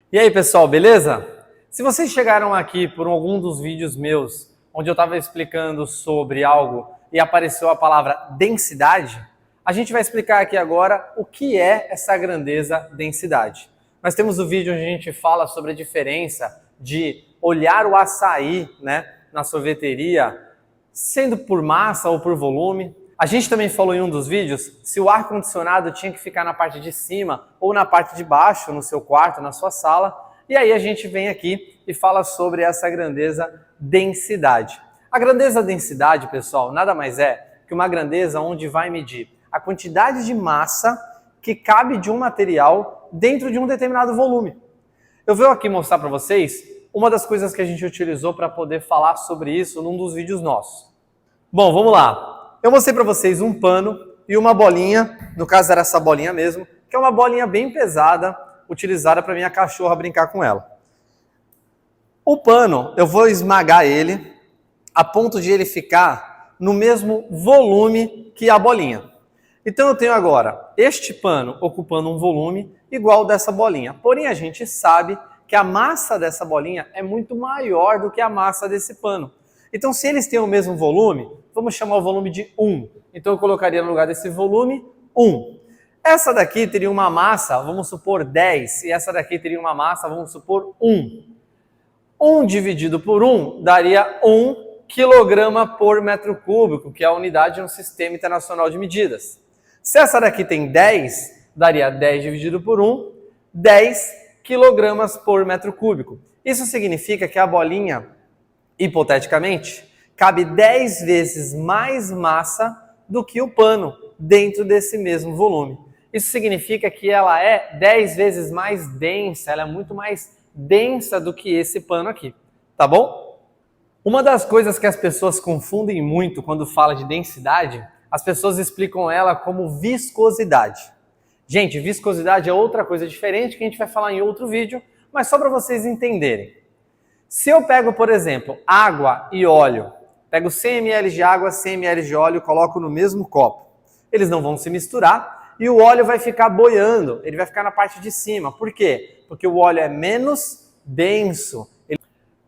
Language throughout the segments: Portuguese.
E aí, pessoal, beleza? Se vocês chegaram aqui por algum dos vídeos meus, onde eu estava explicando sobre algo e apareceu a palavra densidade, a gente vai explicar aqui agora o que é essa grandeza densidade. Nós temos o vídeo onde a gente fala sobre a diferença de olhar o açaí, na sorveteria, sendo por massa ou por volume. A gente também falou em um dos vídeos se o ar-condicionado tinha que ficar na parte de cima ou na parte de baixo, no seu quarto, na sua sala. E aí a gente vem aqui e fala sobre essa grandeza densidade. A grandeza densidade, pessoal, nada mais é que uma grandeza onde vai medir a quantidade de massa que cabe de um material dentro de um determinado volume. Eu vou aqui mostrar para vocês uma das coisas que a gente utilizou para poder falar sobre isso num dos vídeos nossos. Bom, vamos lá. Eu mostrei para vocês um pano e uma bolinha, no caso era essa bolinha mesmo, que é uma bolinha bem pesada, utilizada para minha cachorra brincar com ela. O pano, eu vou esmagar ele a ponto de ele ficar no mesmo volume que a bolinha. Então eu tenho agora este pano ocupando um volume igual dessa bolinha. Porém a gente sabe que a massa dessa bolinha é muito maior do que a massa desse pano. Então se eles têm o mesmo volume, vamos chamar o volume de 1. Então eu colocaria no lugar desse volume 1. Essa daqui teria uma massa, vamos supor 10, e essa daqui teria uma massa, vamos supor 1. 1 dividido por 1 daria 1 quilograma por metro cúbico, que é a unidade no Sistema Internacional de Medidas. Se essa daqui tem 10, daria 10 dividido por 1, 10 quilogramas por metro cúbico. Isso significa que a bolinha, hipoteticamente, cabe 10 vezes mais massa do que o pano dentro desse mesmo volume. Isso significa que ela é 10 vezes mais densa, ela é muito mais densa do que esse pano aqui, tá bom? Uma das coisas que as pessoas confundem muito quando fala de densidade, as pessoas explicam ela como viscosidade. Gente, viscosidade é outra coisa diferente que a gente vai falar em outro vídeo, mas só para vocês entenderem. Se eu pego, por exemplo, água e óleo, pego 100 ml de água, 100 ml de óleo e coloco no mesmo copo. Eles não vão se misturar e o óleo vai ficar boiando, ele vai ficar na parte de cima. Por quê? Porque o óleo é menos denso.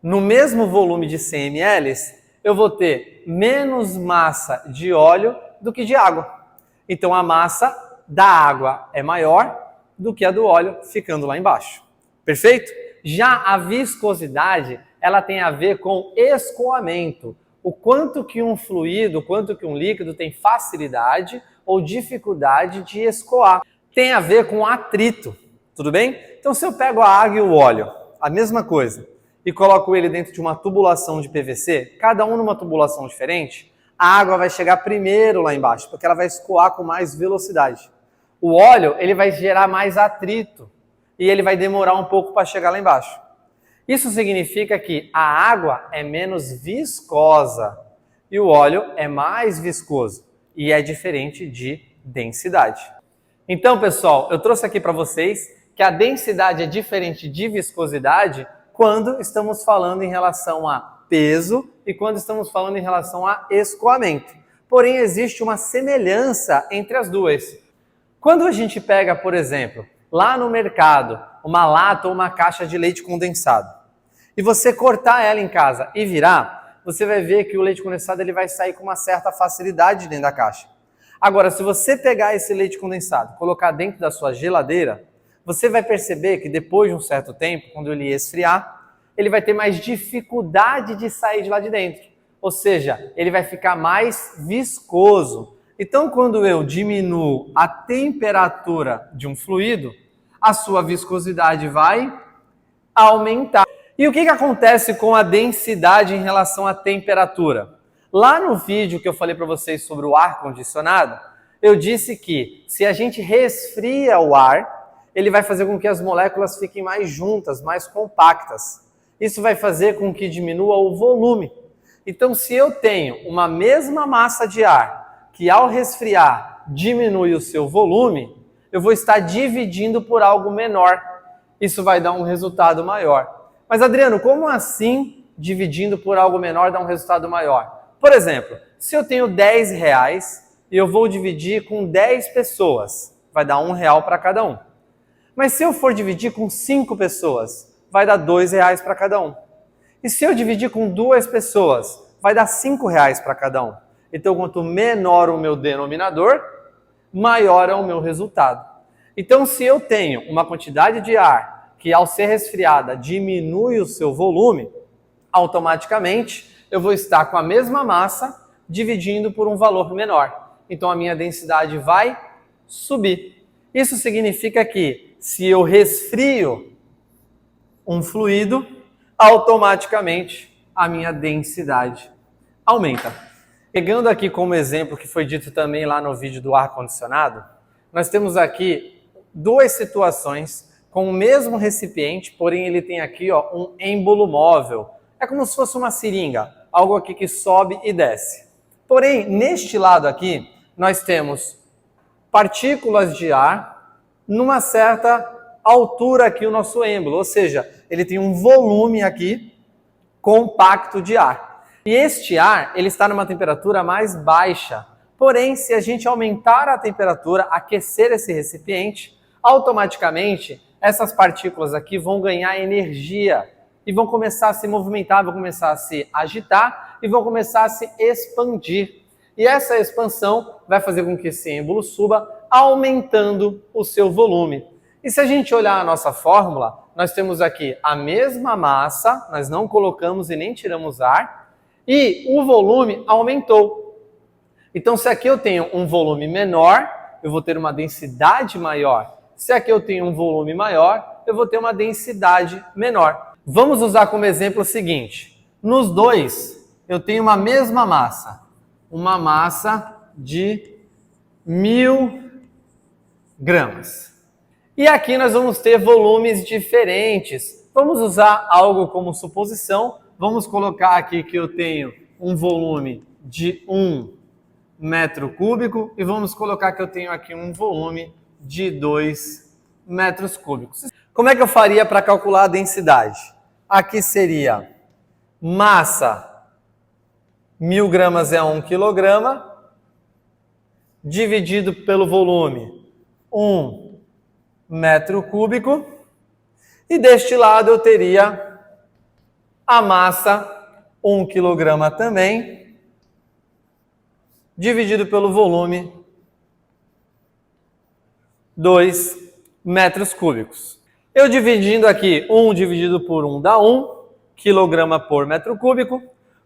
No mesmo volume de 100 ml, eu vou ter menos massa de óleo do que de água. Então a massa da água é maior do que a do óleo, ficando lá embaixo. Perfeito? Já a viscosidade, ela tem a ver com escoamento. O quanto que um fluido, o quanto que um líquido tem facilidade ou dificuldade de escoar. Tem a ver com atrito, tudo bem? Então se eu pego a água e o óleo, a mesma coisa, e coloco ele dentro de uma tubulação de PVC, cada um numa tubulação diferente, a água vai chegar primeiro lá embaixo, porque ela vai escoar com mais velocidade. O óleo, ele vai gerar mais atrito e ele vai demorar um pouco para chegar lá embaixo. Isso significa que a água é menos viscosa e o óleo é mais viscoso e é diferente de densidade. Então, pessoal, eu trouxe aqui para vocês que a densidade é diferente de viscosidade quando estamos falando em relação a peso e quando estamos falando em relação a escoamento. Porém, existe uma semelhança entre as duas. Quando a gente pega, por exemplo, lá no mercado, uma lata ou uma caixa de leite condensado, e você cortar ela em casa e virar, você vai ver que o leite condensado ele vai sair com uma certa facilidade dentro da caixa. Agora, se você pegar esse leite condensado, colocar dentro da sua geladeira, você vai perceber que depois de um certo tempo, quando ele esfriar, ele vai ter mais dificuldade de sair de lá de dentro. Ou seja, ele vai ficar mais viscoso. Então, quando eu diminuo a temperatura de um fluido, a sua viscosidade vai aumentar. E o que acontece com a densidade em relação à temperatura? Lá no vídeo que eu falei para vocês sobre o ar-condicionado, eu disse que se a gente resfria o ar, ele vai fazer com que as moléculas fiquem mais juntas, mais compactas. Isso vai fazer com que diminua o volume. Então, se eu tenho uma mesma massa de ar, que ao resfriar diminui o seu volume, eu vou estar dividindo por algo menor. Isso vai dar um resultado maior. Mas Adriano, como assim dividindo por algo menor dá um resultado maior? Por exemplo, se eu tenho 10 reais e eu vou dividir com 10 pessoas, vai dar R$1 para cada um. Mas se eu for dividir com 5 pessoas, vai dar R$2 para cada um. E se eu dividir com 2 pessoas, vai dar R$5 para cada um. Então, quanto menor o meu denominador, maior é o meu resultado. Então, se eu tenho uma quantidade de ar que, ao ser resfriada, diminui o seu volume, automaticamente eu vou estar com a mesma massa dividindo por um valor menor. Então, a minha densidade vai subir. Isso significa que, se eu resfrio um fluido, automaticamente a minha densidade aumenta. Pegando aqui como exemplo que foi dito também lá no vídeo do ar-condicionado, nós temos aqui 2 situações com o mesmo recipiente, porém ele tem aqui um êmbolo móvel. É como se fosse uma seringa, algo aqui que sobe e desce. Porém, neste lado aqui, nós temos partículas de ar numa certa altura aqui o nosso êmbolo, ou seja, ele tem um volume aqui compacto de ar. E este ar, ele está numa temperatura mais baixa. Porém, se a gente aumentar a temperatura, aquecer esse recipiente, automaticamente essas partículas aqui vão ganhar energia e vão começar a se movimentar, vão começar a se agitar e vão começar a se expandir. E essa expansão vai fazer com que esse êmbolo suba, aumentando o seu volume. E se a gente olhar a nossa fórmula, nós temos aqui a mesma massa, nós não colocamos e nem tiramos ar, e o volume aumentou. Então, se aqui eu tenho um volume menor, eu vou ter uma densidade maior. Se aqui eu tenho um volume maior, eu vou ter uma densidade menor. Vamos usar como exemplo o seguinte. Nos dois, eu tenho uma mesma massa. Uma massa de 1000 gramas. E aqui nós vamos ter volumes diferentes. Vamos usar algo como suposição. Vamos colocar aqui que eu tenho um volume de 1 metro cúbico e vamos colocar que eu tenho aqui um volume de 2 metros cúbicos. Como é que eu faria para calcular a densidade? Aqui seria massa, 1000 gramas é 1 quilograma, dividido pelo volume, 1 metro cúbico. E deste lado eu teria a massa, 1 quilograma também, dividido pelo volume, 2 metros cúbicos. Eu dividindo aqui, 1 dividido por 1 dá 1 quilograma por metro cúbico,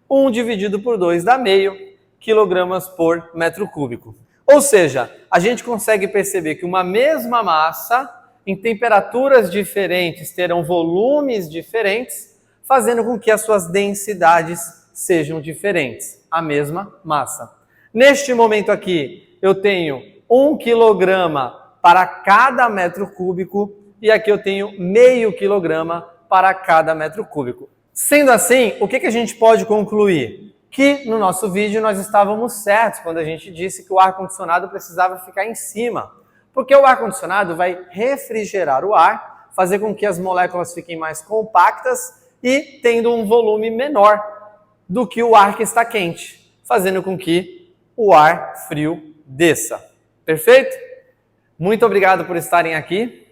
1 dividido por 2 dá meio quilogramas por metro cúbico. Ou seja, a gente consegue perceber que uma mesma massa, em temperaturas diferentes, terão volumes diferentes, fazendo com que as suas densidades sejam diferentes, a mesma massa. Neste momento aqui, eu tenho 1 quilograma para cada metro cúbico e aqui eu tenho meio quilograma para cada metro cúbico. Sendo assim, o que a gente pode concluir? Que no nosso vídeo nós estávamos certos quando a gente disse que o ar-condicionado precisava ficar em cima. Porque o ar-condicionado vai refrigerar o ar, fazer com que as moléculas fiquem mais compactas e tendo um volume menor do que o ar que está quente, fazendo com que o ar frio desça. Perfeito? Muito obrigado por estarem aqui.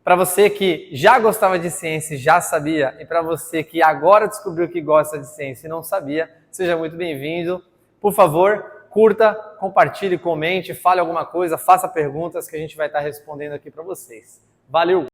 Para você que já gostava de ciência e já sabia, e para você que agora descobriu que gosta de ciência e não sabia, seja muito bem-vindo. Por favor, curta, compartilhe, comente, fale alguma coisa, faça perguntas que a gente vai estar respondendo aqui para vocês. Valeu!